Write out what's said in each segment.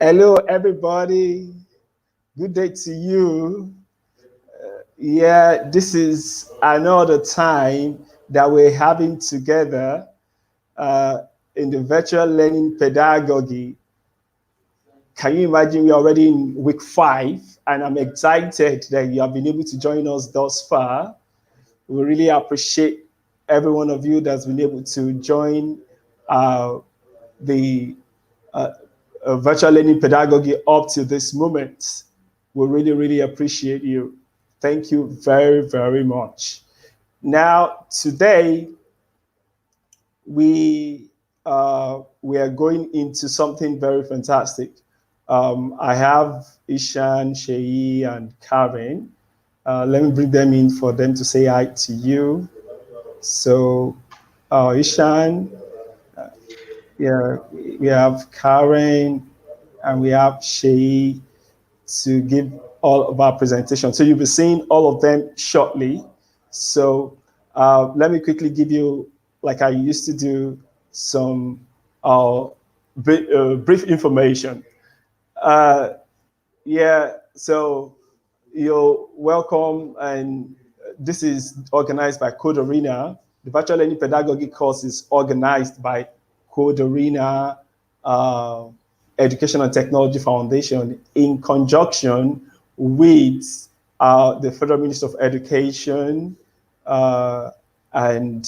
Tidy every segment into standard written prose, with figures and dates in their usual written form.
Hello, everybody. Good day to you. Yeah, this is another time that we're having together uh, in the virtual learning pedagogy. Can you imagine we're already in week 5, and I'm excited that you have been able to join us thus far. We really appreciate every one of you that's been able to join uh, the uh, virtual learning pedagogy up to this moment. We really, really appreciate you. Thank you very, very much. Now, today we we are going into something very fantastic. I have Ishan, Shei, and Karen. Let me bring them in for them to say hi to you. So, Ishan, yeah, we have Karen, and we have Shei to give all of our presentations. So you'll be seeing all of them shortly. So let me quickly give you, like I used to do, some uh, brief information. Uh, yeah, so you're welcome, and this is organized by Code Arena. The virtual learning pedagogy course is organized by Code Arena uh, Education and Technology Foundation in conjunction with the Federal Ministry of Education uh, and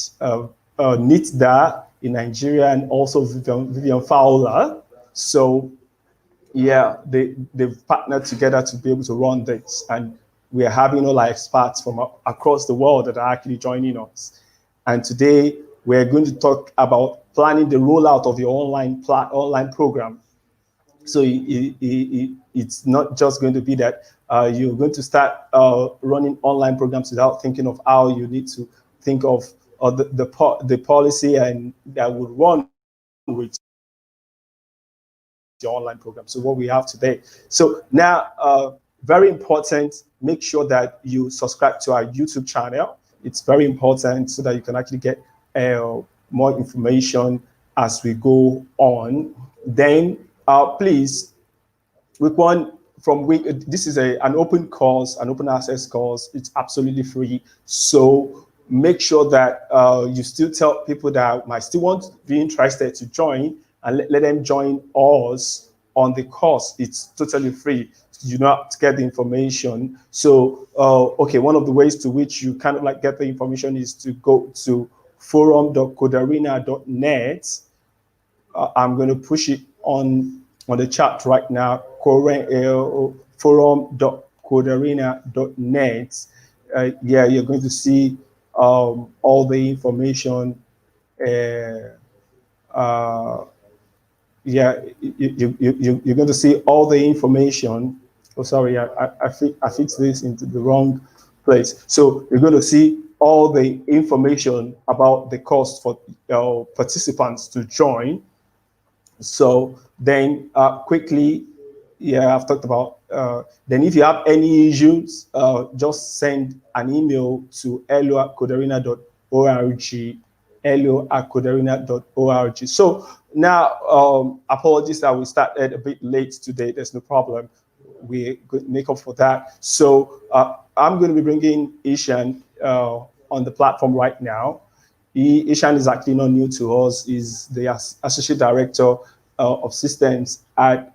NITDA in Nigeria, and also Vivian Fowler. So yeah, they've partnered together to be able to run this. And we are having all our experts from across the world that are actually joining us. And today we're going to talk about planning the rollout of your online program. So it's not just going to be that you're going to start running online programs without thinking of how you need to think of the policy and that would run with your online program. So what we have today. So now, very important, make sure that you subscribe to our YouTube channel. It's very important so that you can actually get more information as we go on. Then, please, week one from week this is an open course, an open access course. It's absolutely free. So make sure that you still tell people that might still want to be interested to join, and let them join us on the course. It's totally free. You know how to get the information. So okay, one of the ways to which you kind of like get the information is to go to forum.codarena.net. I'm going to push it on the chat right now. Forum.codarena.net. Yeah, you're going to see all the information. Uh, uh, yeah, you're going to see all the information. Oh, sorry, I fixed this into the wrong place. So you're going to see all the information about the cost for participants to join. So then quickly, yeah, I've talked about. Then if you have any issues, just send an email to hello@codarena.org, hello@codarena.org. So now, apologies that we started a bit late today. There's no problem. We could make up for that. So I'm going to be bringing Ishan on the platform right now. Ishan is actually not new to us. He's the associate director of systems at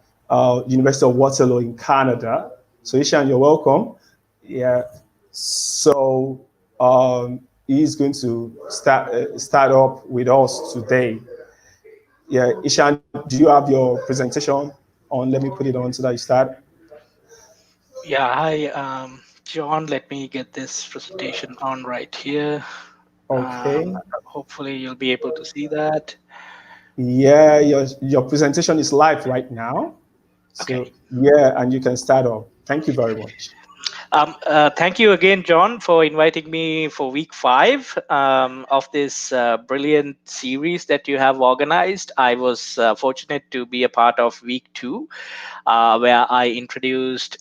University of Waterloo in Canada. So Ishan, you're welcome. Yeah. So he's going to start up with us today. Yeah, Ishan, do you have your presentation on? Let me put it on so that you start. Yeah, hi, John. Let me get this presentation on right here. Okay. Hopefully, you'll be able to see that. Yeah, your presentation is live right now. Okay. So yeah, and you can start off. Thank you very much. Thank you again, John, for inviting me for week 5 of this brilliant series that you have organized. I was fortunate to be a part of week 2, where I introduced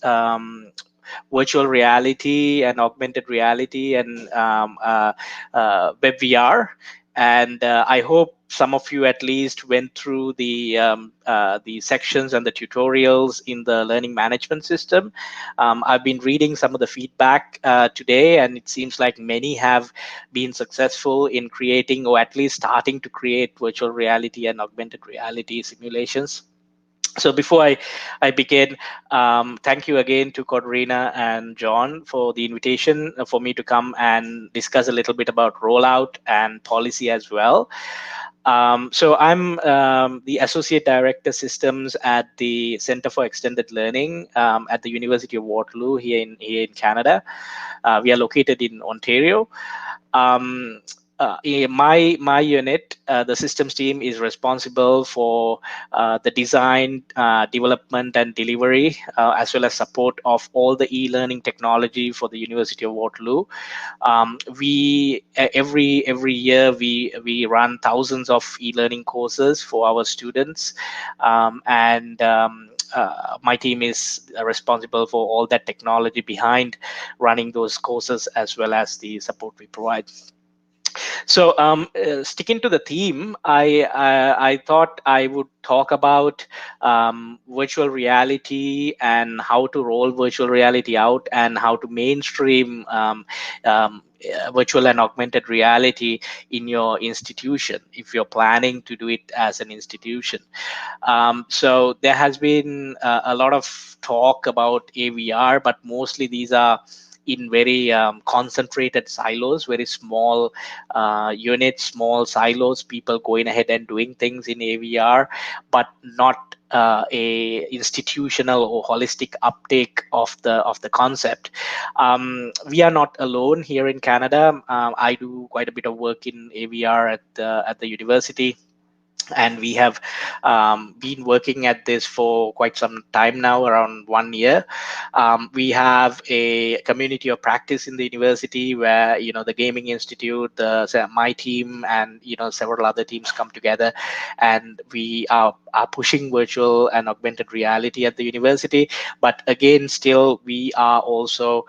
virtual reality and augmented reality and web VR. And I hope some of you at least went through the sections and the tutorials in the learning management system. I've been reading some of the feedback today, and it seems like many have been successful in creating, or at least starting to create, virtual reality and augmented reality simulations. So before I begin, thank you again to Corderina and John for the invitation for me to come and discuss a little bit about rollout and policy as well. So I'm the Associate Director Systems at the Center for Extended Learning at the University of Waterloo here in Canada. We are located in Ontario. um, my unit, the systems team, is responsible for the design, development, and delivery, as well as support of all the e-learning technology for the University of Waterloo. Every year we run thousands of e-learning courses for our students, and my team is responsible for all that technology behind running those courses, as well as the support we provide. So, sticking to the theme, I thought I would talk about virtual reality and how to roll virtual reality out, and how to mainstream virtual and augmented reality in your institution if you're planning to do it as an institution. So there has been a lot of talk about AVR, but mostly these are in very concentrated silos, very small units, small silos, people going ahead and doing things in AVR, but not a institutional or holistic uptake of the concept. We are not alone here in Canada. I do quite a bit of work in AVR at the university, and we have been working at this for quite some time now, around 1 year. We have a community of practice in the university where, the gaming institute, my team, and several other teams come together, and we are pushing virtual and augmented reality at the university. But again, still we are also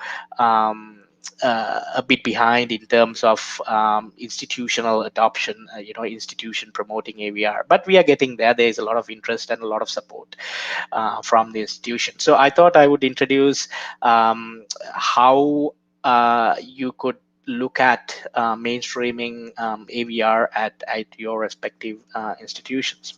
a bit behind in terms of institutional adoption, institution promoting AVR. But we are getting there. There is a lot of interest and a lot of support from the institution. So I thought I would introduce how you could look at mainstreaming AVR at your respective institutions.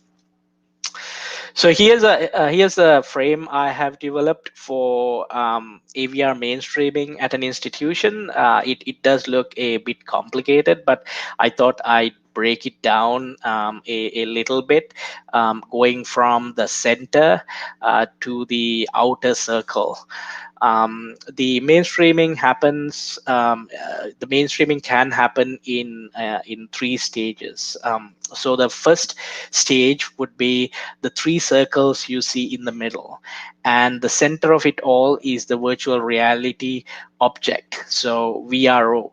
So here's a frame I have developed for AVR mainstreaming at an institution. It does look a bit complicated, but I thought I'd break it down a little bit, going from the center to the outer circle. The mainstreaming happens. The mainstreaming can happen in three stages. So the first stage would be the three circles you see in the middle, and the center of it all is the virtual reality object, so VRO.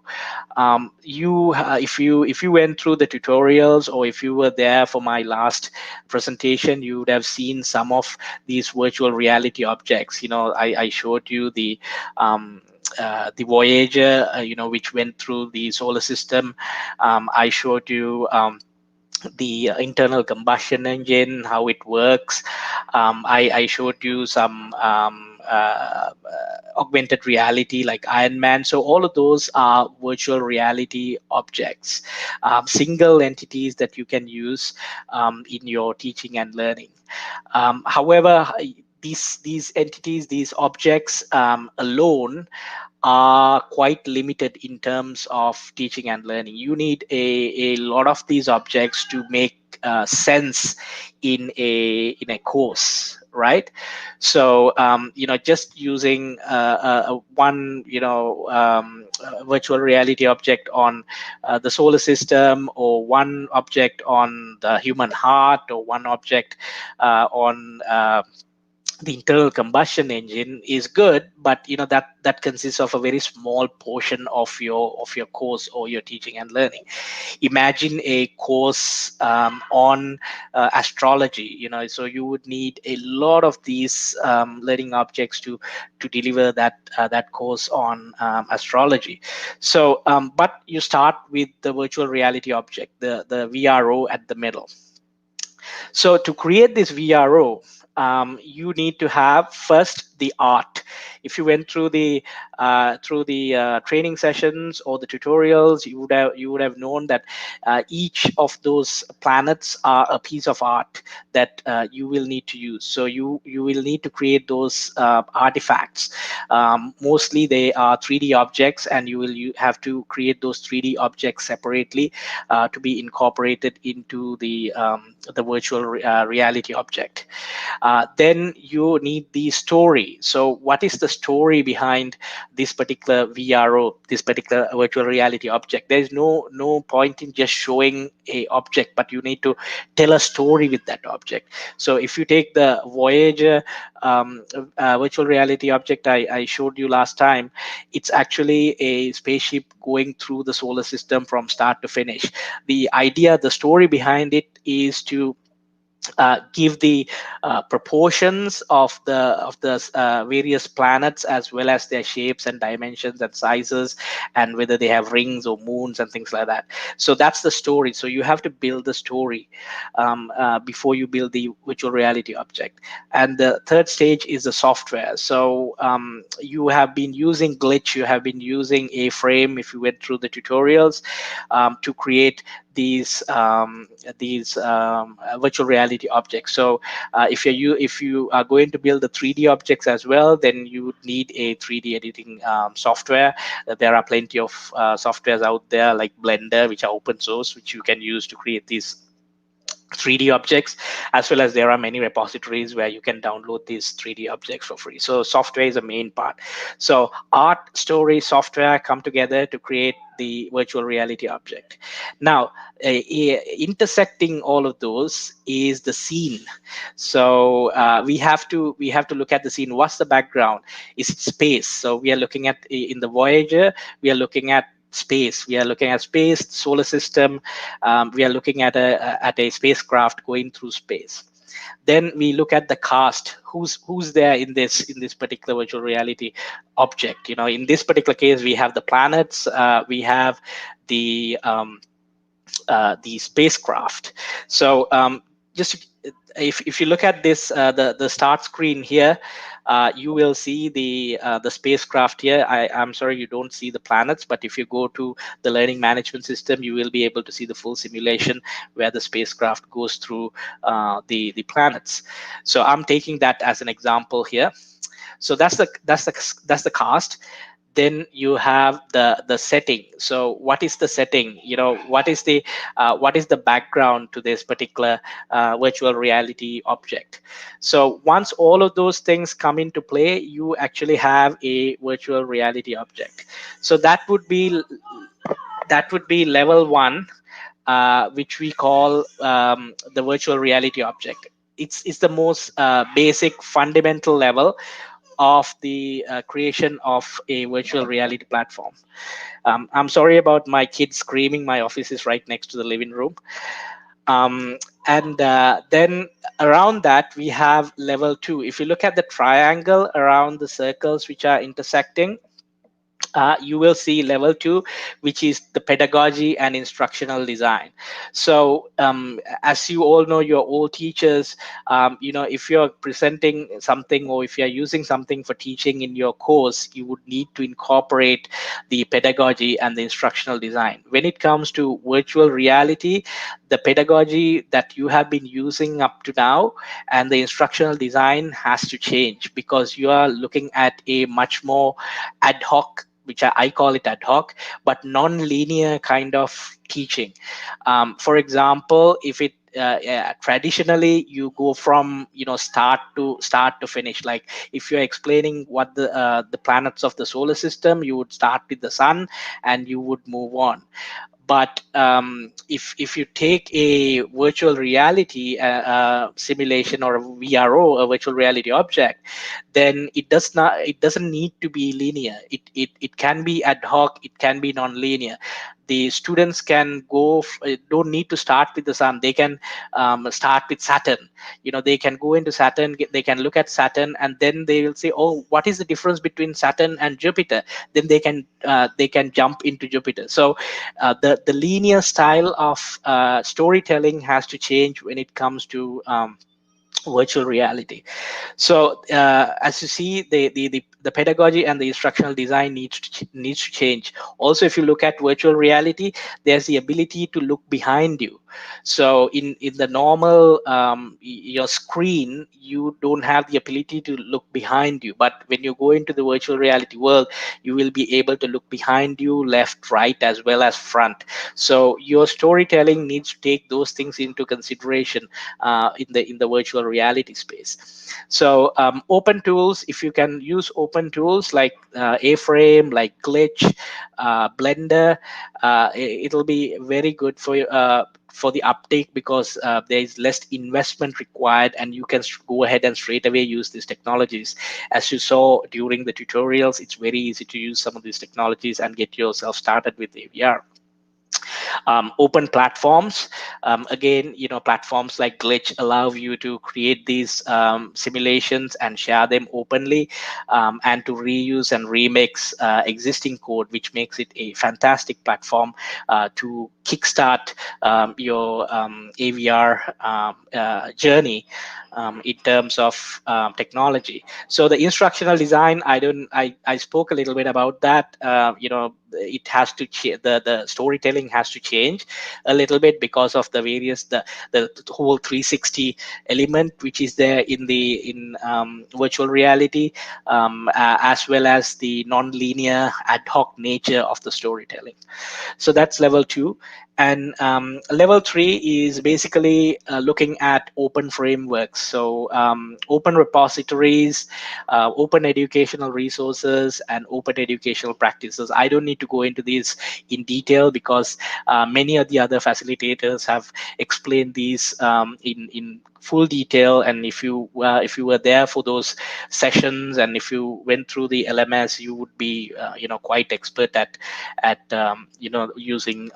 If you went through the tutorials, or if you were there for my last presentation, you would have seen some of these virtual reality objects. I showed you the Voyager, which went through the solar system. I showed you the internal combustion engine, how it works. I showed you some augmented reality like Iron Man. So all of those are virtual reality objects, single entities that you can use in your teaching and learning. However, these entities, these objects alone are quite limited in terms of teaching and learning. You need a lot of these objects to make sense in a course, right? So just using one virtual reality object on the solar system, or one object on the human heart, or one object on the internal combustion engine is good, but that consists of a very small portion of your course or your teaching and learning. Imagine a course on astrology, so you would need a lot of these learning objects to deliver that course on astrology. So but you start with the virtual reality object, the VRO at the middle. So to create this VRO, you need to have first the art. If you went through the training sessions or the tutorials, you would have known that each of those planets are a piece of art that you will need to use. So you will need to create those artifacts. Mostly they are 3D objects, and you have to create those 3D objects separately to be incorporated into the virtual reality object. Then you need the story. So what is the story behind this particular VRO, this particular virtual reality object? There is no point in just showing a object, but you need to tell a story with that object. So if you take the Voyager virtual reality object I showed you last time, it's actually a spaceship going through the solar system from start to finish. The idea, the story behind it is to give the proportions of the various planets, as well as their shapes and dimensions and sizes, and whether they have rings or moons and things like that. So that's the story. So you have to build the story before you build the virtual reality object. And the third stage is the software. So you have been using Glitch, you have been using A-Frame if you went through the tutorials to create these virtual reality objects. So if you are going to build the 3D objects as well, then you would need a 3D editing software. There are plenty of softwares out there like Blender, which are open source, which you can use to create these 3D objects, as well as there are many repositories where you can download these 3D objects for free. So software is a main part. So art, story, software come together to create the virtual reality object. Now, intersecting all of those is the scene. So we have to look at the scene. What's the background? Is it space? So we are looking at, in the Voyager, we are looking at space. We are looking at space, solar system. We are looking at a spacecraft going through space. Then we look at the cast. Who's there in this particular virtual reality object? In this particular case, we have the planets. We have the the spacecraft. So just if you look at this, the start screen here, you will see the spacecraft here. I'm sorry you don't see the planets, but if you go to the learning management system, you will be able to see the full simulation where the spacecraft goes through the planets. So I'm taking that as an example here. So that's the cast. Then you have the setting. So what is the setting? What is the background to this particular virtual reality object? So once all of those things come into play, you actually have a virtual reality object. So that would be level one, which we call the virtual reality object. It's the most basic fundamental level of the creation of a virtual reality platform. I'm sorry about my kids screaming. My office is right next to the living room. And then around that, we have level two. If you look at the triangle around the circles which are intersecting, you will see level two, which is the pedagogy and instructional design. So as you all know, you're all teachers. If you're presenting something, or if you're using something for teaching in your course, you would need to incorporate the pedagogy and the instructional design. When it comes to virtual reality, the pedagogy that you have been using up to now and the instructional design has to change, because you are looking at a much more ad hoc, which I call it ad hoc, but non-linear kind of teaching. For example, if it traditionally you go from start to finish. Like if you're explaining what the planets of the solar system, you would start with the sun and you would move on. But if you take a virtual reality simulation or a VRO, a virtual reality object, then it doesn't need to be linear. It can be ad hoc, it can be non-linear. The students can don't need to start with the sun. They can start with Saturn. They can go into Saturn, they can look at Saturn, and then they will say, oh, what is the difference between Saturn and Jupiter? Then they can jump into Jupiter. So the linear style of storytelling has to change when it comes to virtual reality. So as you see, the pedagogy and the instructional design needs to change. Also, if you look at virtual reality, there's the ability to look behind you. So in the normal your screen, you don't have the ability to look behind you. But when you go into the virtual reality world, you will be able to look behind you, left, right, as well as front. So your storytelling needs to take those things into consideration in the virtual reality space. So open tools, if you can use open tools like A-Frame, like Glitch, Blender, it'll be very good for the uptake, because there is less investment required, and you can go ahead and straight away use these technologies. As you saw during the tutorials, it's very easy to use some of these technologies and get yourself started with AVR. Open platforms, again, platforms like Glitch allow you to create these simulations and share them openly, and to reuse and remix existing code, which makes it a fantastic platform to kickstart your AVR journey in terms of technology. So the instructional design, I spoke a little bit about that. It has to the storytelling has to change a little bit, because of the various the whole 360 element which is there in virtual reality, as well as the non-linear ad hoc nature of the storytelling. So that's level 2. And level 3 is basically looking at open frameworks. So open repositories, open educational resources, and open educational practices. I don't need to go into these in detail, because many of the other facilitators have explained these in full detail. And if you were there for those sessions, and if you went through the LMS, you would be quite expert at using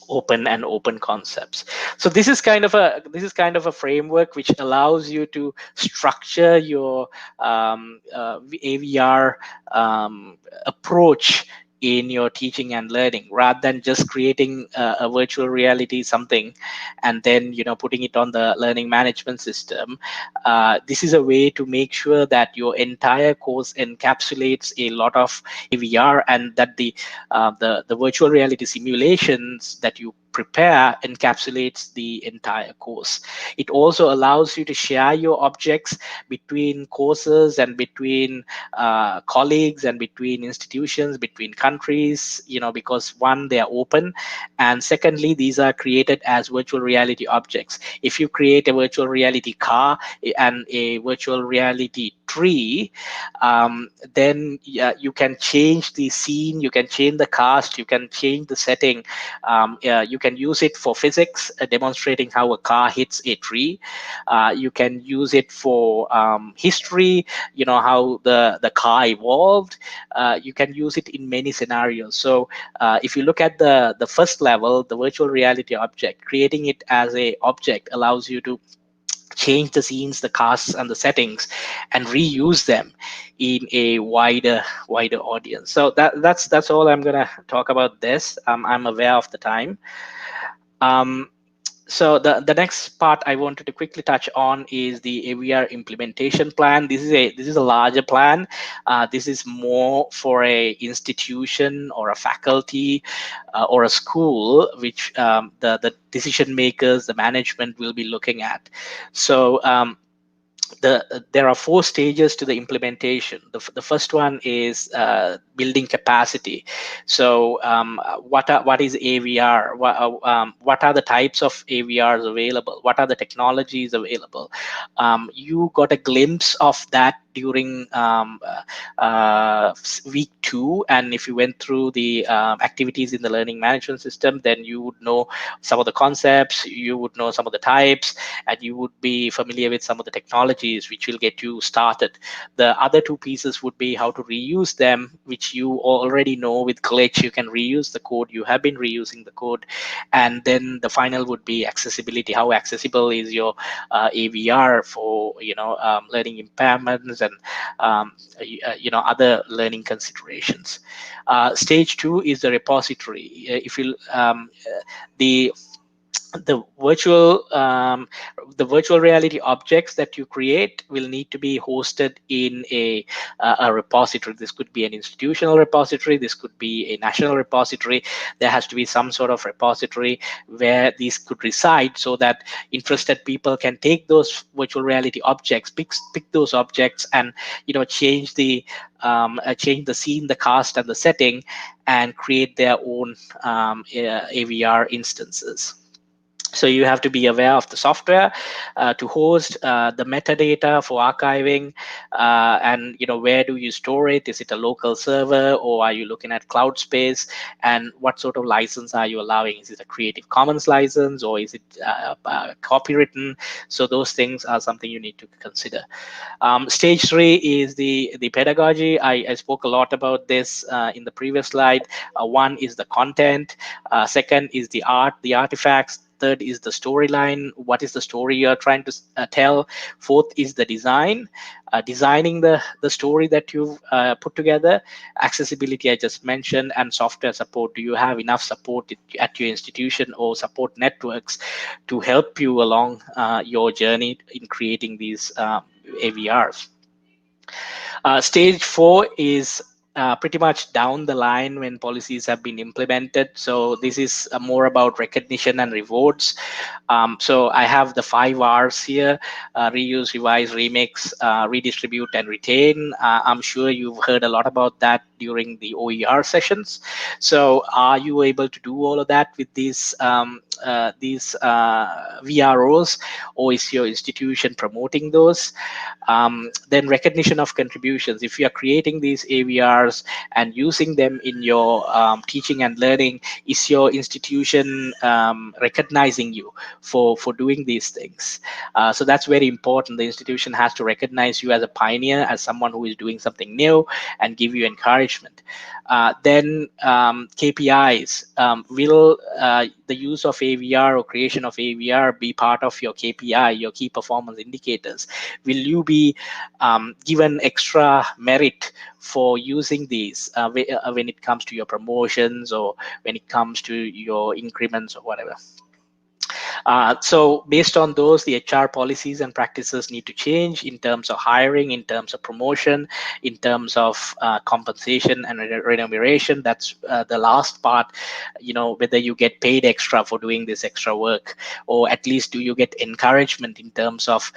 open concepts. So this is kind of a framework which allows you to structure your AVR approach in your teaching and learning, rather than just creating a virtual reality something and then putting it on the learning management system. This is a way to make sure that your entire course encapsulates a lot of AVR, and that the virtual reality simulations that you prepare encapsulates the entire course. It also allows you to share your objects between courses and between colleagues and between institutions, between countries, because one, they are open, and secondly, these are created as virtual reality objects. If you create a virtual reality car and a virtual reality tree, then you can change the scene, you can change the cast, you can change the setting. You can use it for physics, demonstrating how a car hits a tree. You can use it for history, how the car evolved. You can use it in many scenarios. So if you look at the first level, the virtual reality object, creating it as a object allows you to change the scenes, the casts, and the settings, and reuse them in a wider audience. So that's all I'm gonna talk about this. I'm aware of the time. Um, so the next part I wanted to quickly touch on is the AVR implementation plan. This is a larger plan. This is more for a institution or a faculty or a school, which the decision makers, the management will be looking at. So there are 4 stages to the implementation. The first one is building capacity. So what is AVR? What are the types of AVRs available? What are the technologies available? You got a glimpse of that during week 2, and if you went through the activities in the learning management system, then you would know some of the concepts, you would know some of the types, and you would be familiar with some of the technologies which will get you started. The other two pieces would be how to reuse them, which you already know with glitch. You can reuse the code, you have been reusing the code. And then the final would be accessibility. How accessible is your AVR for learning impairments and other learning considerations. Stage 2 is the repository. If you the the virtual the virtual reality objects that you create will need to be hosted in a repository. This could be an institutional repository, this could be a national repository. There has to be some sort of repository where these could reside, so that interested people can take those virtual reality objects, pick those objects, and change the scene, the cast, and the setting, and create their own AVR instances. So you have to be aware of the software to host, the metadata for archiving, and where do you store it? Is it a local server, or are you looking at cloud space? And what sort of license are you allowing? Is it a Creative Commons license, or is it copywritten? So those things are something you need to consider. Stage 3 is the pedagogy. I spoke a lot about this in the previous slide. One is the content. Second is the art, the artifacts. Third is the storyline. What is the story you're trying to tell? Fourth is the design, designing the story that you've put together. Accessibility, I just mentioned, and software support. Do you have enough support at your institution or support networks to help you along your journey in creating these AVRs? Stage 4 is pretty much down the line when policies have been implemented. So this is more about recognition and rewards. So I have the 5 R's here: reuse, revise, remix, redistribute, and retain. I'm sure you've heard a lot about that during the OER sessions. So are you able to do all of that with these VROs, or is your institution promoting those? Then recognition of contributions. If you are creating these AVRs and using them in your teaching and learning, is your institution recognizing you for doing these things? So that's very important. The institution has to recognize you as a pioneer, as someone who is doing something new, and give you encouragement. Then KPIs. Will the use of AVR or creation of AVR be part of your KPI, your key performance indicators? Will you be given extra merit for using these when it comes to your promotions, or when it comes to your increments, or whatever? So based on those, the HR policies and practices need to change in terms of hiring, in terms of promotion, in terms of compensation and remuneration. That's the last part. Whether you get paid extra for doing this extra work, or at least do you get encouragement in terms of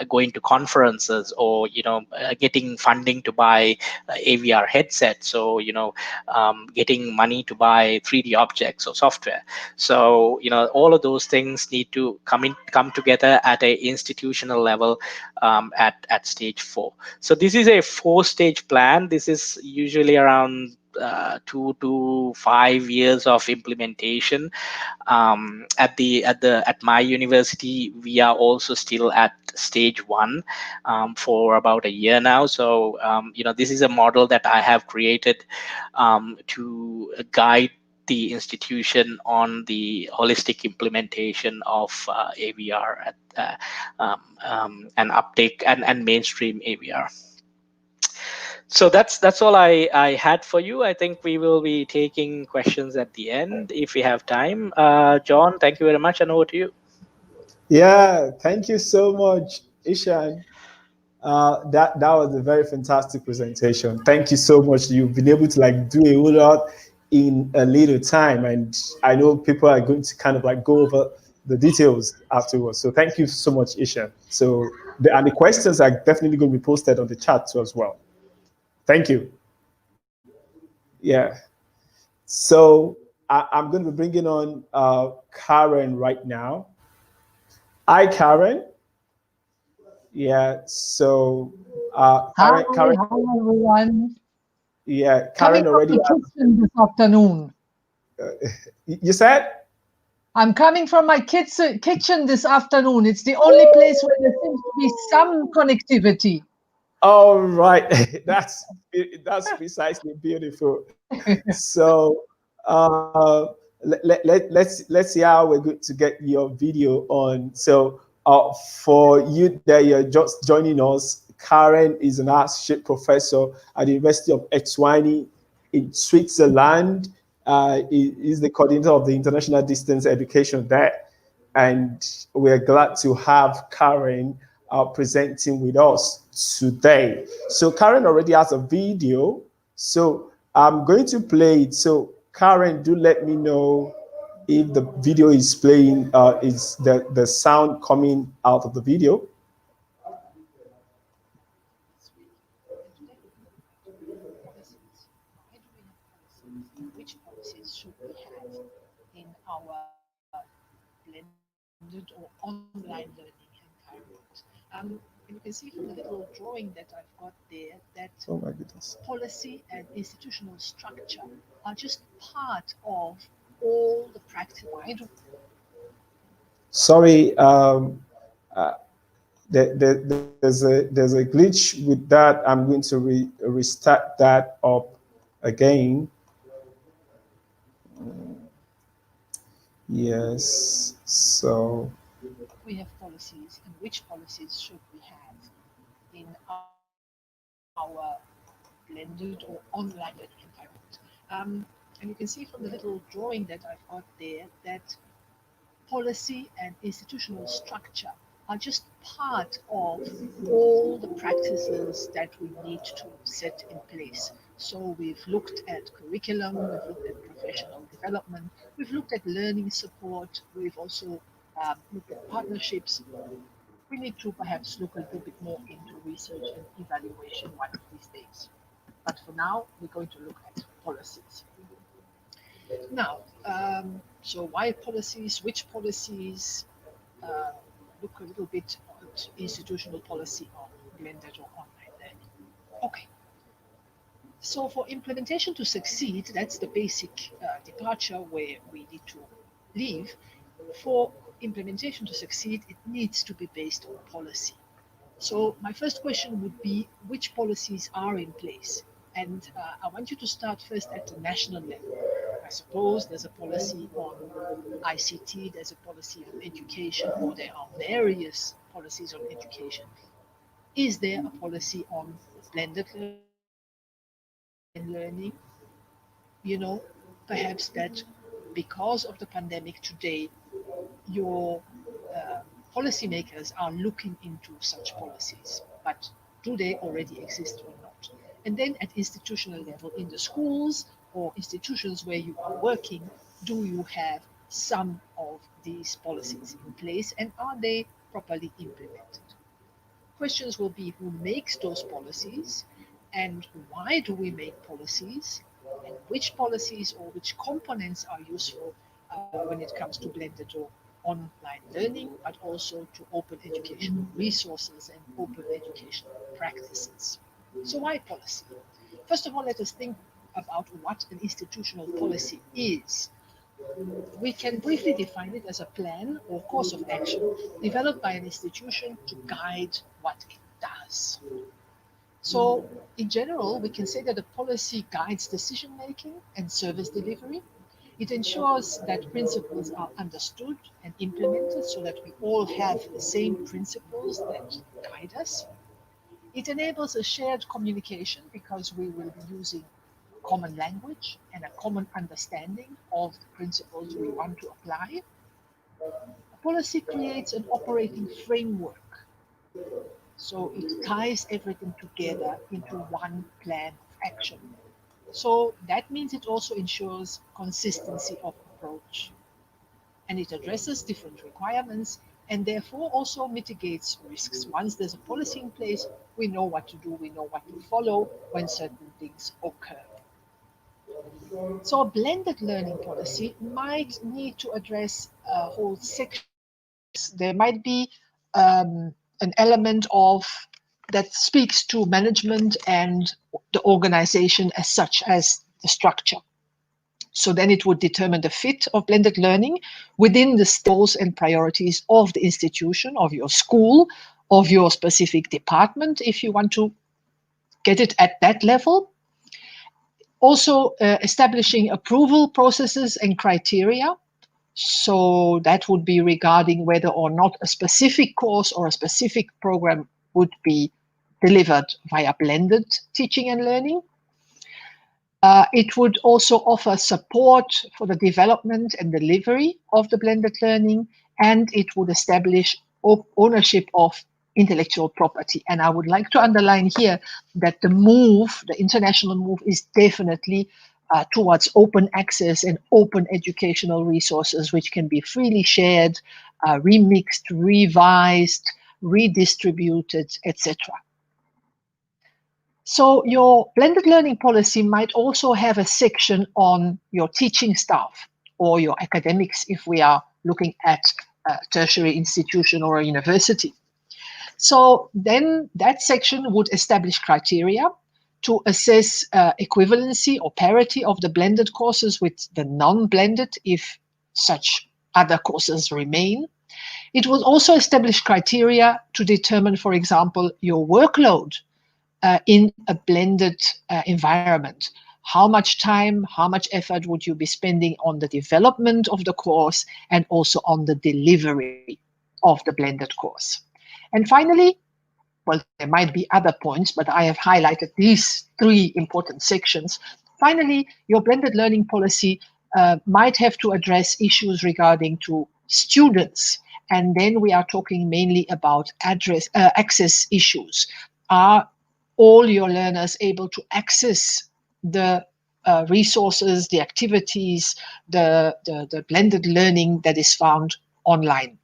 going to conferences, or getting funding to buy AVR headsets, so getting money to buy 3D objects or software. So all of those things need to come together at a institutional level at stage 4. So this is a 4-stage plan. This is usually around 2 to 5 years of implementation. At my university, we are also still at stage 1 for about a year now. So this is a model that I have created to guide the institution on the holistic implementation of AVR and uptake and mainstream AVR. So that's all I had for you. I think we will be taking questions at the end if we have time. John, thank you very much, and over to you. Yeah, thank you so much, Ishan. That was a very fantastic presentation. Thank you so much. You've been able to do a whole lot in a little time, and I know people are going to kind of go over the details afterwards. So thank you so much, Ishan. So and the questions are definitely going to be posted on the chat too as well. Thank you. Yeah. So I'm going to be bringing on Karen right now. Hi, Karen. Yeah. So, Hi, Karen, hi everyone. yeah, Coming Karen from already my kitchen this afternoon. You said? I'm coming from my kitchen this afternoon. It's the only place where there seems to be some connectivity. All right. That's precisely beautiful. So, let's see how we're going to get your video on. So, for you that you're just joining us, Karen is an associate professor at the University of Exwani in Switzerland. Is the coordinator of the international distance education there, and we're glad to have Karen presenting with us today. So Karen already has a video, so I'm going to play it. So Karen, do let me know if the video is playing. Is the sound coming out of the video? Oh my goodness. Sorry, there's a glitch with that. I'm going to restart that up again. Yes. So an element of that speaks to management and the organization as such as the structure. So then it would determine the fit of blended learning within the goals and priorities of the institution, of your school, of your specific department, if you want to get it at that level. Also, establishing approval processes and criteria. So that would be regarding whether or not a specific course or a specific program would be delivered via blended teaching and learning. It would also offer support for the development and delivery of the blended learning, and it would establish ownership of intellectual property. And I would like to underline here that the international move, is definitely towards open access and open educational resources, which can be freely shared, remixed, revised, redistributed, etc. So your blended learning policy might also have a section on your teaching staff or your academics if we are looking at a tertiary institution or a university. So then that section would establish criteria to assess equivalency or parity of the blended courses with the non-blended if such other courses remain. It would also establish criteria to determine, for example, your workload in a blended environment. How much time, how much effort would you be spending on the development of the course and also on the delivery of the blended course? And finally, well, there might be other points, but I have highlighted these three important sections. Finally, your blended learning policy might have to address issues regarding to students. And then we are talking mainly about access issues. Are all your learners able to access the resources, the activities, the blended learning that is found online?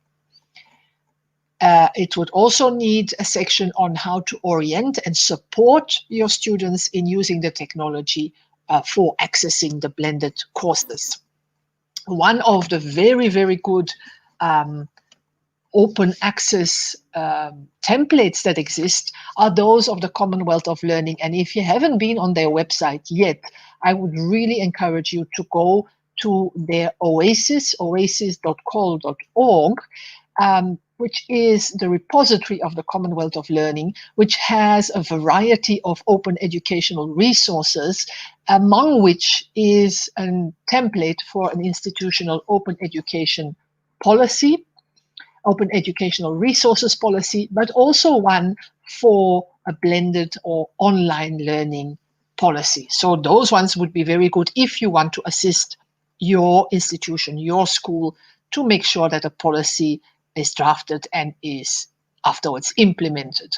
It would also need a section on how to orient and support your students in using the technology for accessing the blended courses. One of the very, very good open access templates that exist are those of the Commonwealth of Learning. And if you haven't been on their website yet, I would really encourage you to go to their oasis.col.org, which is the repository of the Commonwealth of Learning, which has a variety of open educational resources, among which is a template for an institutional open education policy, open educational resources policy, but also one for a blended or online learning policy. So those ones would be very good if you want to assist your institution, your school, to make sure that a policy is drafted and is afterwards implemented.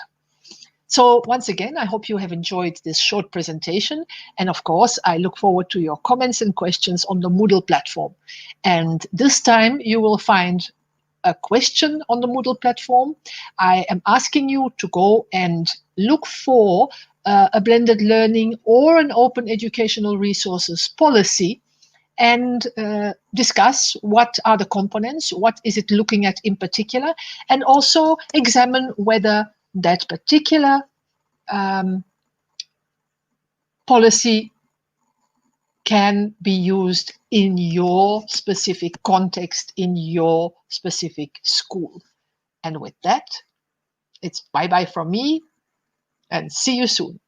So once again, I hope you have enjoyed this short presentation. And of course, I look forward to your comments and questions on the Moodle platform. And this time you will find a question on the Moodle platform. I am asking you to go and look for a blended learning or an open educational resources policy and discuss what are the components, what is it looking at in particular, and also examine whether that particular policy can be used in your specific context, in your specific school. And with that, it's bye-bye from me and see you soon.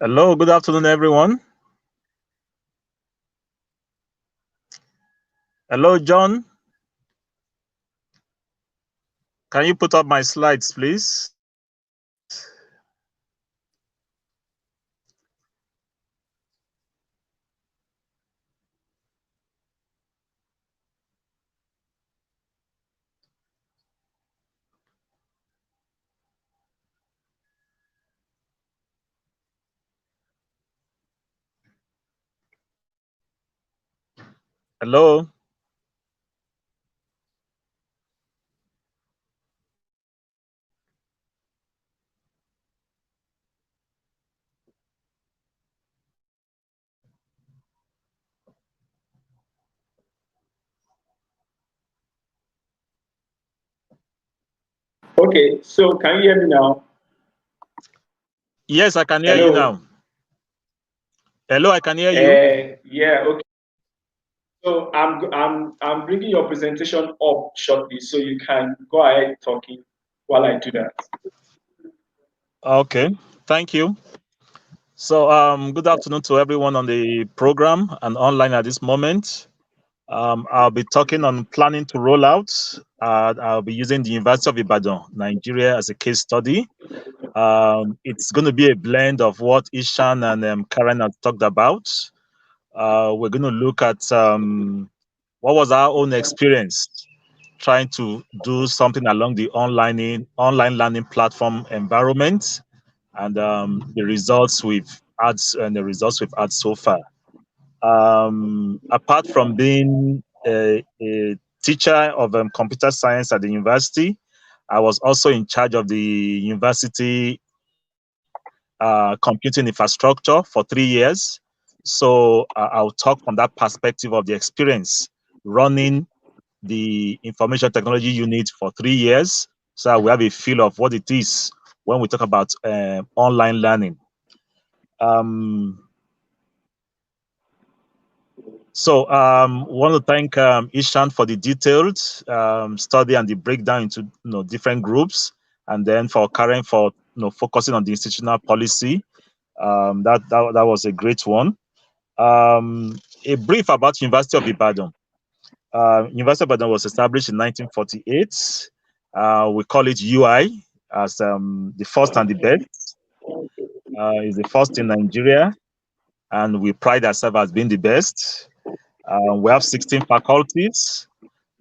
Hello, good afternoon, everyone. Hello, John. Can you put up my slides, please? Hello. Okay, so can you hear me now? Yes, I can hear you Hello. now. Hello, I can hear you. Yeah. Okay. So I'm bringing your presentation up shortly, so you can go ahead talking while I do that. Okay, thank you. So, good afternoon to everyone on the program and online at this moment. I'll be talking on planning to roll out. I'll be using the University of Ibadan, Nigeria, as a case study. It's going to be a blend of what Ishan and Karen have talked about. We're going to look at what was our own experience trying to do something along the online learning platform environment, and the results we've had so far. Apart from being a teacher of computer science at the university, I was also in charge of the university computing infrastructure for 3 years. So I'll talk from that perspective of the experience running the information technology unit for 3 years, so we have a feel of what it is when we talk about online learning. Um, want to thank Ishan for the detailed study and the breakdown into different groups, and then for Karen for focusing on the institutional policy. That was a great one. A brief about University of Ibadan. University of Ibadan was established in 1948. We call it UI as the first and the best. It's the first in Nigeria, and we pride ourselves as being the best. We have 16 faculties,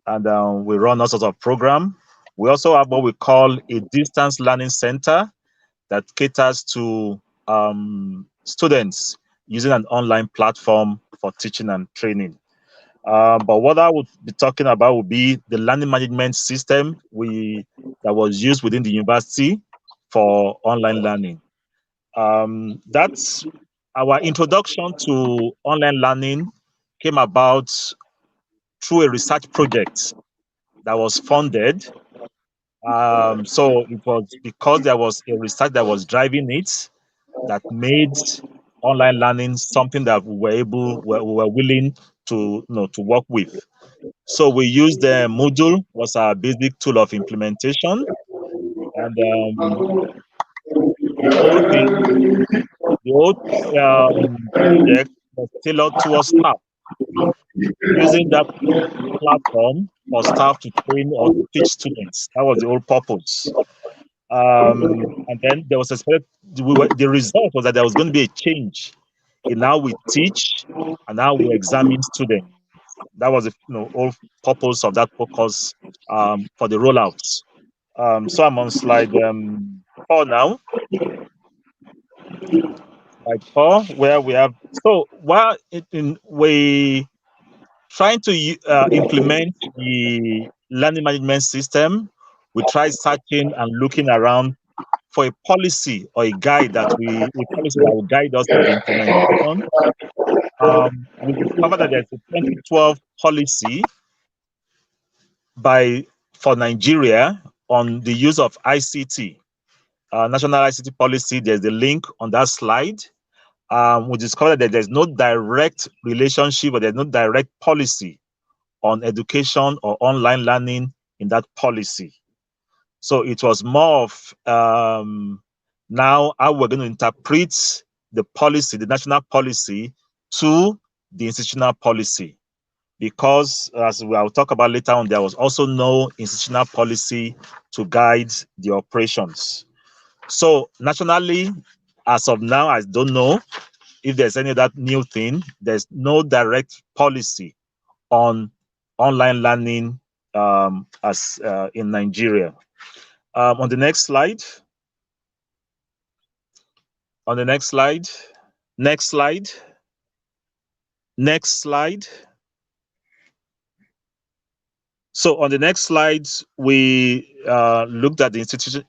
and we run all sorts of programs. We also have what we call a distance learning center that caters to students using an online platform for teaching and training. But what I would be talking about would be the learning management system that was used within the university for online learning. That's our introduction to online learning came about through a research project that was funded. So it was because there was a research that was driving it that made online learning something that we were willing to to work with. So we used the Moodle was our basic tool of implementation, and the whole thing, the whole project was tailored towards staff, using that platform for staff to train or to teach students. That was the whole purpose. And then there was the result was that there was going to be a change in how we teach and how we examine students. That was the whole purpose of that focus for the rollouts. So I'm on slide 4 now. Slide 4, where we have while we trying to implement the learning management system, we try searching and looking around for a policy or a policy that will guide us in the implementation. We discovered that there's a 2012 policy for Nigeria on the use of ICT, National ICT Policy. There's a link on that slide. We discovered that there's no direct relationship or there's no direct policy on education or online learning in that policy. So it was more of now how we're going to interpret the policy, the national policy, to the institutional policy. Because, as I'll talk about later on, there was also no institutional policy to guide the operations. So nationally, as of now, I don't know if there's any of that new thing. There's no direct policy on online learning as in Nigeria. On the next slide. On the next slide. Next slide. Next slide. So on the next slide, we looked at the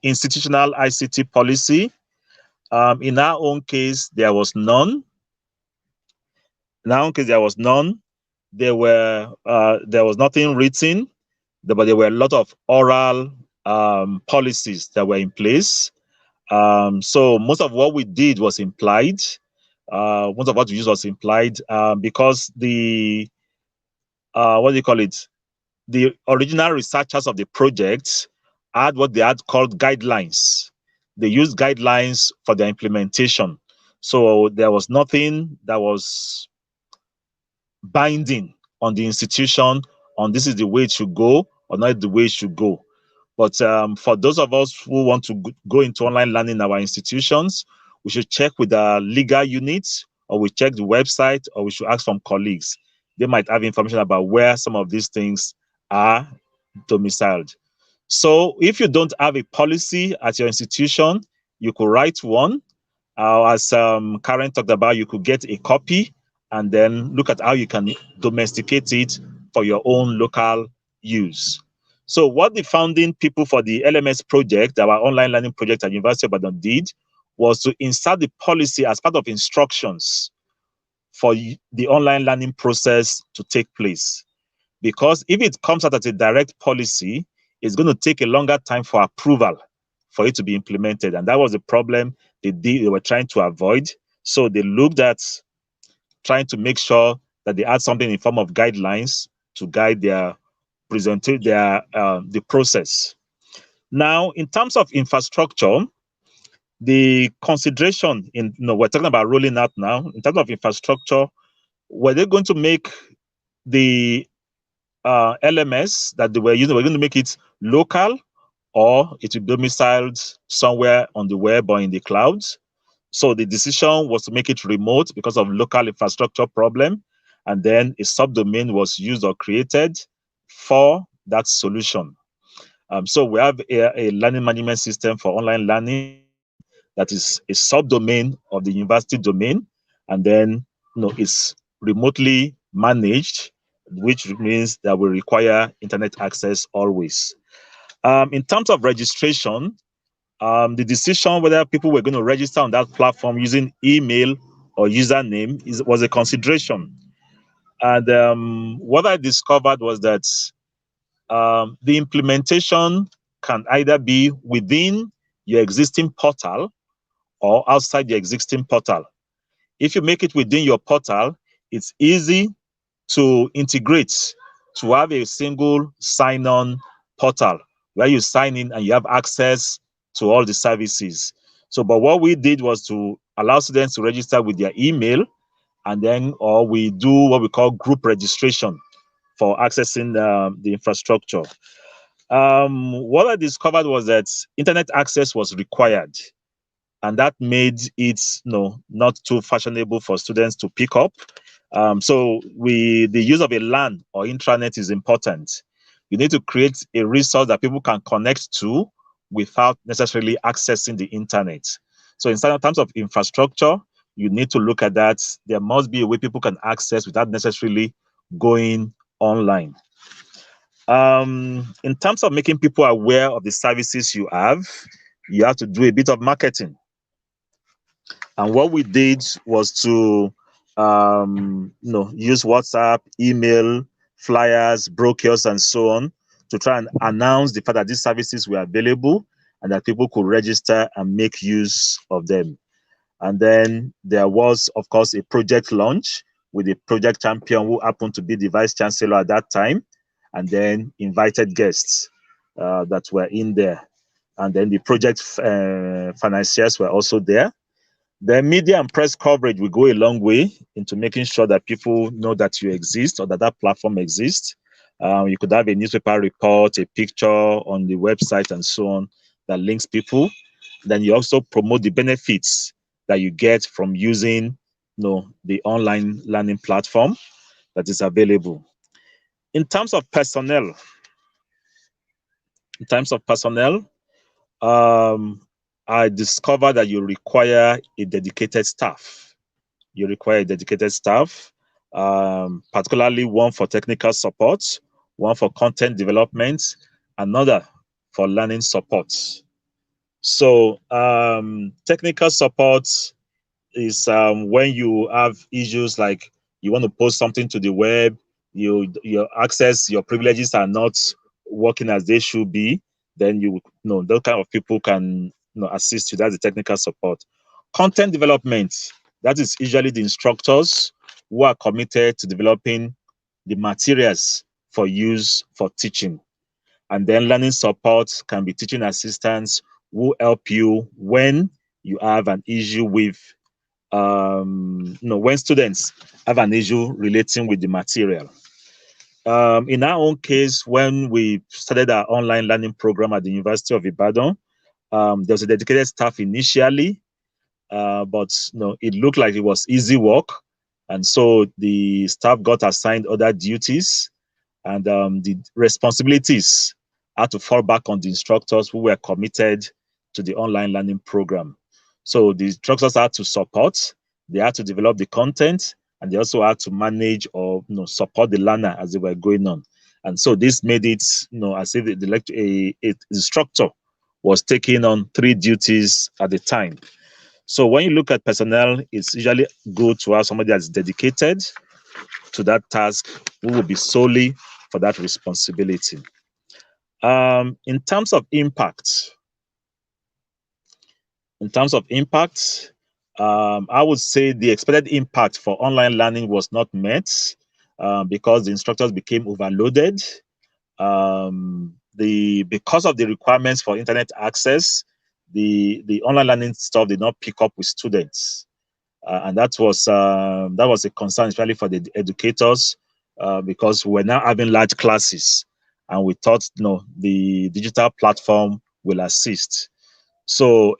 institutional ICT policy. In our own case, there was none. In our own case, there was none. There was nothing written, but there were a lot of oral policies that were in place. So most of what we did was implied. Most of what we used was implied because the what do you call it? The original researchers of the project had what they had called guidelines. They used guidelines for their implementation. So there was nothing that was binding on the institution on this is the way it should go or not the way it should go. But for those of us who want to go into online learning in our institutions, we should check with the legal units, or we check the website, or we should ask from colleagues. They might have information about where some of these things are domiciled. So if you don't have a policy at your institution, you could write one. As Karen talked about, you could get a copy and then look at how you can domesticate it for your own local use. So what the founding people for the LMS project, our online learning project at University of Ibadan, did was to insert the policy as part of instructions for the online learning process to take place. Because if it comes out as a direct policy, it's going to take a longer time for approval for it to be implemented. And that was the problem they were trying to avoid. So they looked at trying to make sure that they add something in form of guidelines to guide their the process. Now, in terms of infrastructure, the consideration we're talking about rolling out now. In terms of infrastructure, were they going to make the LMS that they were using, we're going to make it local, or it will be domiciled somewhere on the web or in the clouds? So the decision was to make it remote because of local infrastructure problem, and then a subdomain was used or created for that solution. So we have a learning management system for online learning that is a subdomain of the university domain, and then it's remotely managed, which means that we require internet access always. In terms of registration, the decision whether people were going to register on that platform using email or username was a consideration. And what I discovered was that the implementation can either be within your existing portal or outside your existing portal. If you make it within your portal, it's easy to integrate, to have a single sign-on portal where you sign in and you have access to all the services. So, but what we did was to allow students to register with their email, and then, or we do what we call group registration for accessing the infrastructure. What I discovered was that internet access was required, and that made it not too fashionable for students to pick up. So the use of a LAN or intranet is important. You need to create a resource that people can connect to without necessarily accessing the internet. So in terms of infrastructure, you need to look at that. There must be a way people can access without necessarily going online. In terms of making people aware of the services you have to do a bit of marketing. And what we did was to use WhatsApp, email, flyers, brochures, and so on to try and announce the fact that these services were available and that people could register and make use of them. And then there was, of course, a project launch with a project champion who happened to be the vice chancellor at that time, and then invited guests that were in there. And then the project financiers were also there. The media and press coverage will go a long way into making sure that people know that you exist or that that platform exists. You could have a newspaper report, a picture on the website, and so on that links people. Then you also promote the benefits that you get from using, the online learning platform that is available. In terms of personnel, in terms of personnel, I discovered that you require a dedicated staff. You require a dedicated staff, particularly one for technical support, one for content development, another for learning support. So technical support is when you have issues like you want to post something to the web, your access, your privileges are not working as they should be, then you know those kind of people can assist you. That's the technical support. Content development, that is usually the instructors who are committed to developing the materials for use for teaching. And then learning support can be teaching assistants who help you when you have an issue with when students have an issue relating with the material. In our own case, when we started our online learning program at the University of Ibadan, there was a dedicated staff initially, but it looked like it was easy work, and so the staff got assigned other duties, and the responsibilities had to fall back on the instructors who were committed to the online learning program. So the instructors had to support, they had to develop the content, and they also had to manage or support the learner as they were going on. And so this made it as if the instructor was taking on 3 duties at a time. So when you look at personnel, it's usually good to have somebody that's dedicated to that task who will be solely for that responsibility. In terms of impact, I would say the expected impact for online learning was not met because the instructors became overloaded. Because of the requirements for internet access, the online learning stuff did not pick up with students. And that was a concern, especially for the educators, because we're now having large classes, and we thought the digital platform will assist. So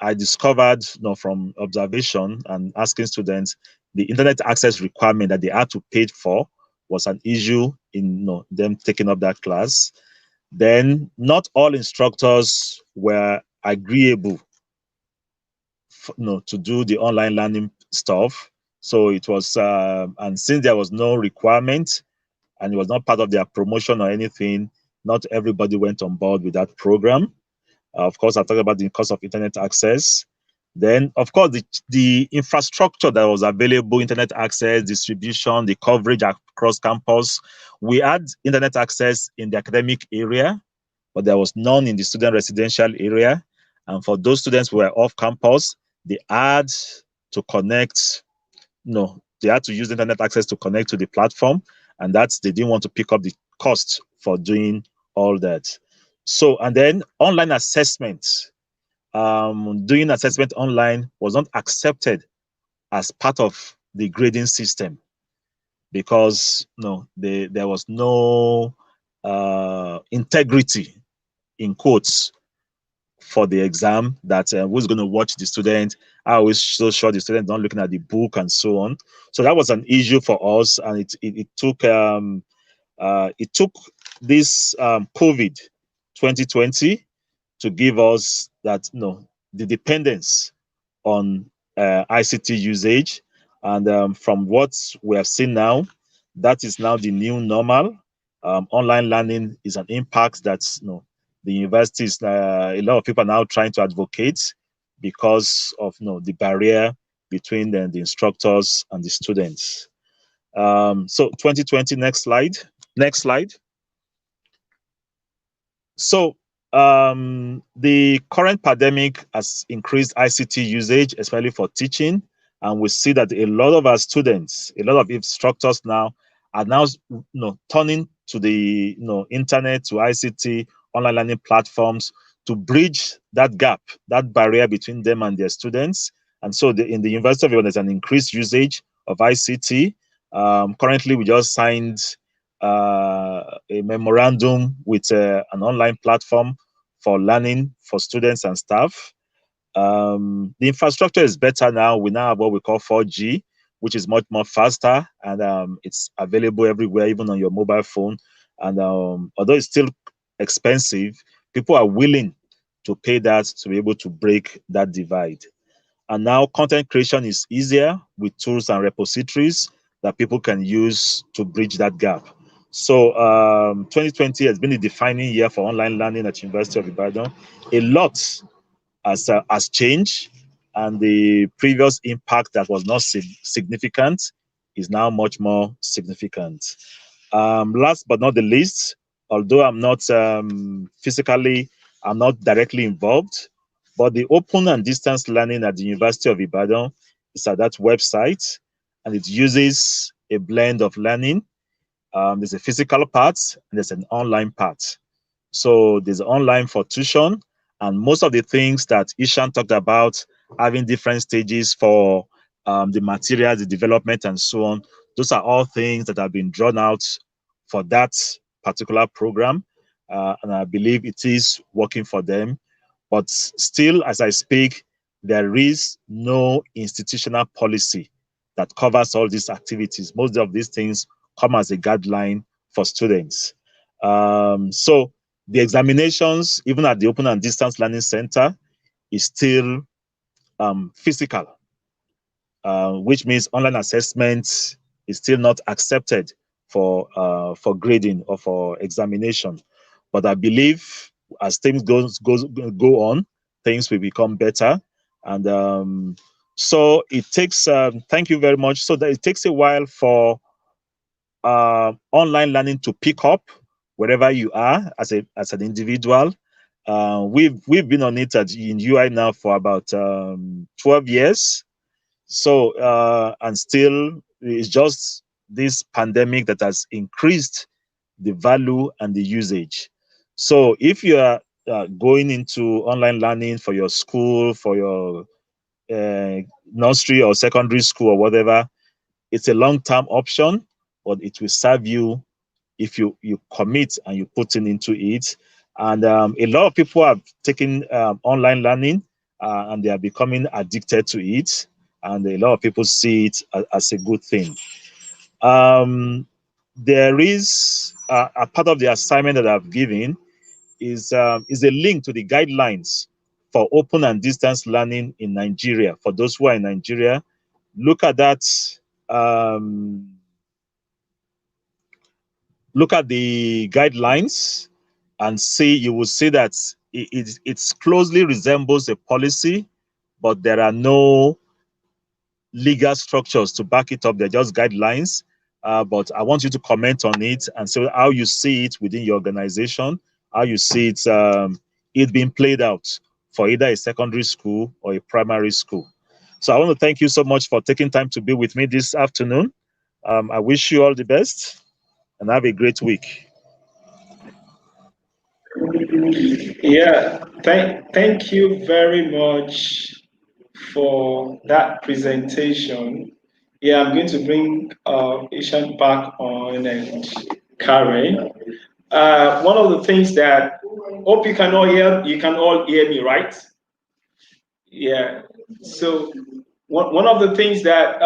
I discovered from observation and asking students, the internet access requirement that they had to pay for was an issue in them taking up that class. Then not all instructors were agreeable to do the online learning stuff. So it was, and since there was no requirement and it was not part of their promotion or anything, not everybody went on board with that program. Of course, I talked about the cost of internet access. Then, of course, the infrastructure that was available, internet access, distribution, the coverage across campus. We had internet access in the academic area, but there was none in the student residential area. And for those students who were off campus, they had to connect, they had to use internet access to connect to the platform, and they didn't want to pick up the cost for doing all that. So, and then online assessment, doing assessment online was not accepted as part of the grading system because there was no integrity, in quotes, for the exam, that who's going to watch the student. I always so sure the student not looking at the book and so on. So that was an issue for us, and it took this COVID 2020 to give us that the dependence on ICT usage, and from what we have seen now, that is now the new normal. Online learning is an impact that's the universities, a lot of people are now trying to advocate because of the barrier between the instructors and the students. So 2020, next slide. So the current pandemic has increased ICT usage, especially for teaching, and we see that a lot of our students, a lot of instructors now are now turning to the internet, to ICT, online learning platforms to bridge that gap, that barrier between them and their students, And so in the University of Ibadan, there's an increased usage of ICT. Currently, we just signed a memorandum with an online platform for learning for students and staff. The infrastructure is better now. We now have what we call 4G, which is much more faster, and it's available everywhere, even on your mobile phone. And although it's still expensive, people are willing to pay that to be able to break that divide. And now content creation is easier with tools and repositories that people can use to bridge that gap. So 2020 has been a defining year for online learning at University of Ibadan. A lot has changed, and the previous impact that was not significant is now much more significant. Last but not the least, although I'm not physically, I'm not directly involved, but the open and distance learning at the University of Ibadan is at that website, and it uses a blend of learning. There's a physical part and there's an online part. So there's online for tuition, and most of the things that Ishan talked about, having different stages for the materials, the development, and so on, those are all things that have been drawn out for that particular program. And I believe it is working for them. But still, as I speak, there is no institutional policy that covers all these activities. Most of these things come as a guideline for students. So the examinations, even at the Open and Distance Learning Center, is still physical, which means online assessment is still not accepted for grading or for examination. But I believe as things go on, things will become better. And so it takes, thank you very much. So that it takes a while for online learning to pick up wherever you are as an individual. We've been on it in UI now for about 12 years. So and still, it's just this pandemic that has increased the value and the usage. So if you are going into online learning for your school, for your nursery or secondary school or whatever, it's a long-term option, but it will serve you if you commit and you put into it. And a lot of people have taken online learning and they are becoming addicted to it. And a lot of people see it as a good thing. There is a part of the assignment that I've given is a link to the guidelines for open and distance learning in Nigeria. For those who are in Nigeria, look at that. Look at the guidelines and see, you will see that it closely resembles a policy, but there are no legal structures to back it up. They're just guidelines. But I want you to comment on it and see how you see it within your organization, how you see it being played out for either a secondary school or a primary school. So I want to thank you so much for taking time to be with me this afternoon. I wish you all the best and have a great week. Yeah, thank you very much for that presentation. Yeah, I'm going to bring Ishan back on and Karen. One of the things that hope you can all hear me, right? Yeah. So one of the things that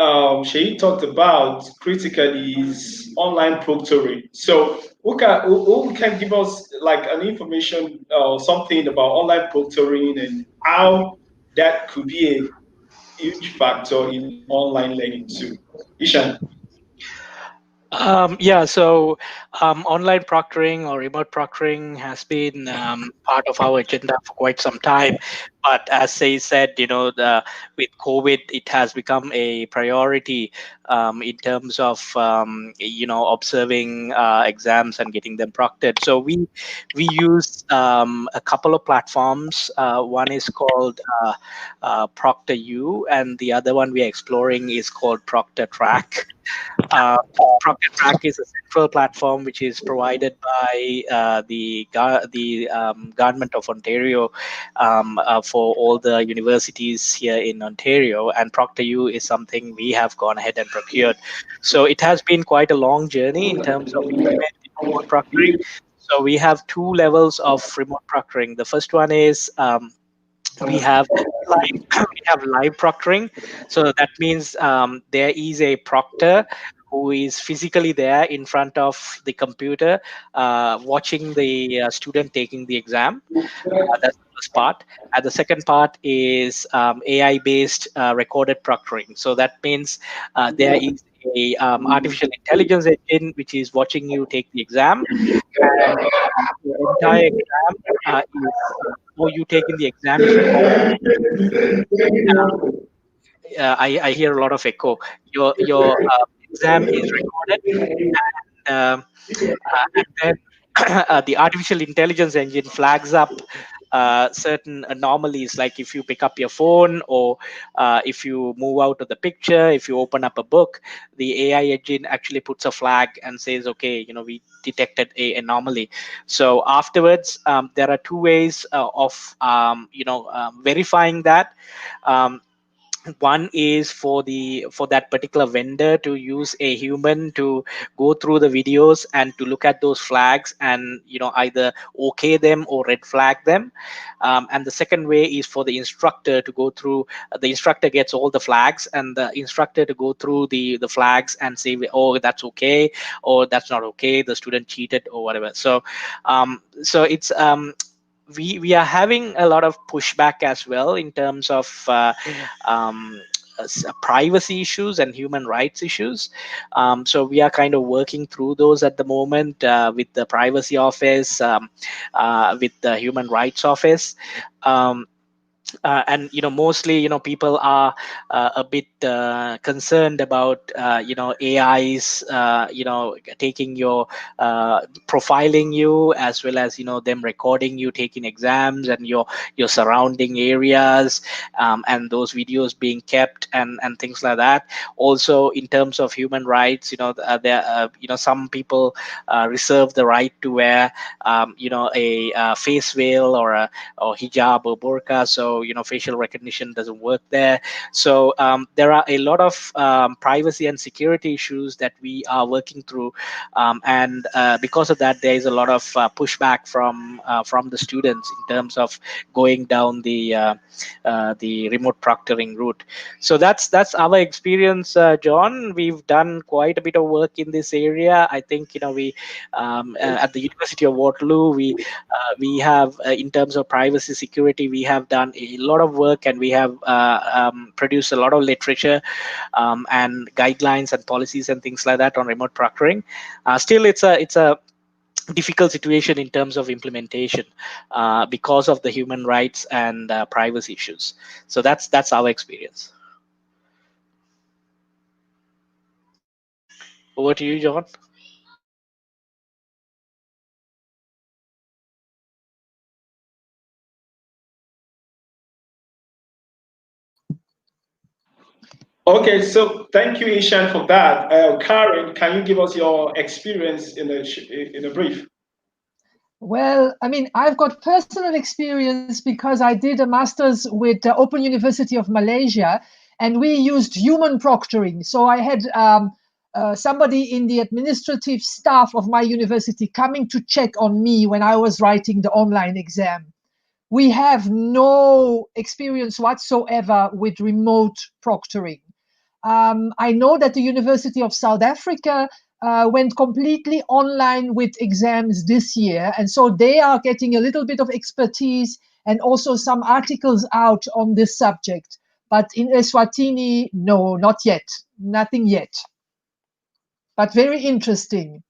Shay talked about critically is online proctoring. So who can give us like an information or something about online proctoring and how that could be a huge factor in online learning too? Ishan. Yeah, so online proctoring or remote proctoring has been part of our agenda for quite some time. But as Say said, with COVID, it has become a priority in terms of observing exams and getting them proctored. So we use a couple of platforms. One is called ProctorU, and the other one we are exploring is called Proctotrack. Uh, Proctoring is a central platform which is provided by the government of Ontario for all the universities here in Ontario, and ProctorU is something we have gone ahead and procured. So it has been quite a long journey in terms of implementing remote proctoring. So we have two levels of remote proctoring. The first one is we have we have live proctoring. So that means there is a proctor who is physically there in front of the computer, watching the student taking the exam. That's the first part. And the second part is AI based recorded proctoring. So that means there is a artificial intelligence engine which is watching you take the exam, and your entire exam is or you taking the exam is recorded. I hear a lot of echo. Your exam is recorded, and then the artificial intelligence engine flags up certain anomalies, like if you pick up your phone, or if you move out of the picture, if you open up a book, the AI engine actually puts a flag and says, okay, we detected a anomaly. So afterwards, there are two ways of verifying that. um, One is for that particular vendor to use a human to go through the videos and to look at those flags, and either okay them or red flag them. And the second way is for the instructor to go through. The instructor gets all the flags, and the instructor to go through the flags and say, oh, that's okay, or that's not okay, the student cheated or whatever. So it's we are having a lot of pushback as well in terms of um, privacy issues and human rights issues. So we are kind of working through those at the moment, with the privacy office, with the human rights office. And mostly people are a bit concerned about AIs taking your profiling you, as well as them recording you taking exams and your surrounding areas, and those videos being kept, and things like that. Also, in terms of human rights, there some people reserve the right to wear a face veil, or hijab or burqa. So facial recognition doesn't work there. So there are a lot of privacy and security issues that we are working through, and because of that, there is a lot of pushback from the students in terms of going down the remote proctoring route. So that's our experience, John. We've done quite a bit of work in this area. I think we at the University of Waterloo, we have, in terms of privacy security, we have done a lot of work, and we have produced a lot of literature, and guidelines and policies and things like that on remote proctoring. Still, it's a difficult situation in terms of implementation, because of the human rights and privacy issues. So that's our experience. Over to you, John. Okay, so thank you, Ishan, for that. Karen, can you give us your experience in a brief? Well, I mean, I've got personal experience because I did a master's with the Open University of Malaysia, and we used human proctoring. So I had somebody in the administrative staff of my university coming to check on me when I was writing the online exam. We have no experience whatsoever with remote proctoring. I know that the University of South Africa went completely online with exams this year. And so they are getting a little bit of expertise and also some articles out on this subject. But in Eswatini, no, not yet. Nothing yet. But very interesting.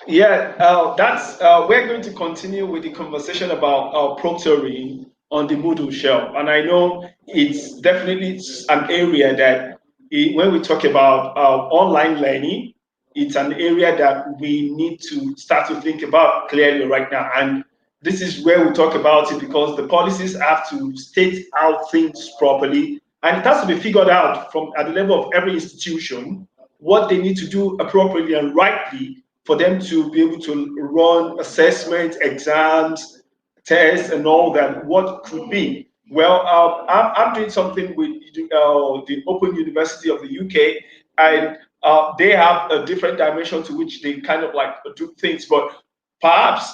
Yeah, that's we're going to continue with the conversation about proctoring on the Moodle shelf, and I know it's definitely an area that, when we talk about online learning, it's an area that we need to start to think about clearly right now. And this is where we talk about it, because the policies have to state out things properly, and it has to be figured out from at the level of every institution what they need to do appropriately and rightly for them to be able to run assessment, exams, tests and all that, what could be? Well, I'm doing something with the Open University of the UK, and they have a different dimension to which they kind of like do things. But perhaps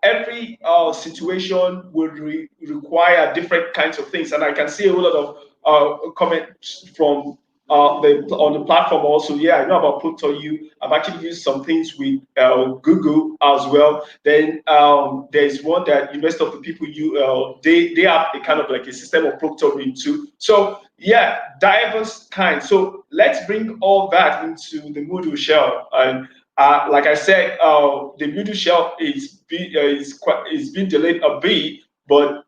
every situation would require different kinds of things, and I can see a whole lot of comments from on the platform also. Yeah, I know about Proctoring. I've actually used some things with Google as well. Then there's one that University of the People they have a kind of like a system of Proctoring too. So yeah, diverse kind. So let's bring all that into the Moodle shell. And like I said, the Moodle shell is being delayed a bit, but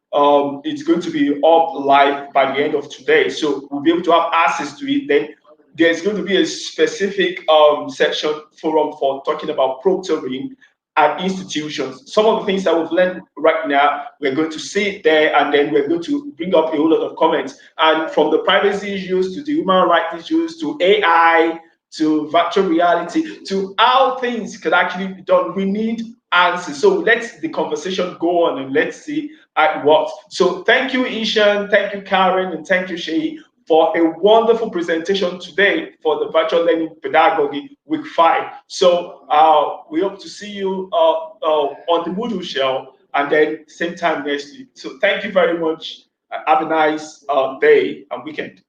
it's going to be up live by the end of today. So we'll be able to have access to it. Then there's going to be a specific section forum for talking about proctoring at institutions. Some of the things that we've learned right now, we're going to see it there, and then we're going to bring up a whole lot of comments. And from the privacy issues to the human rights issues to AI to virtual reality to how things could actually be done, we need answers. So let's the conversation go on and let's see at what. So thank you, Ishan, thank you, Karen, and thank you, Shay, for a wonderful presentation today for the virtual learning pedagogy week 5. So we hope to see you on the Moodle shell and then same time next week. So thank you very much. Have a nice day and weekend.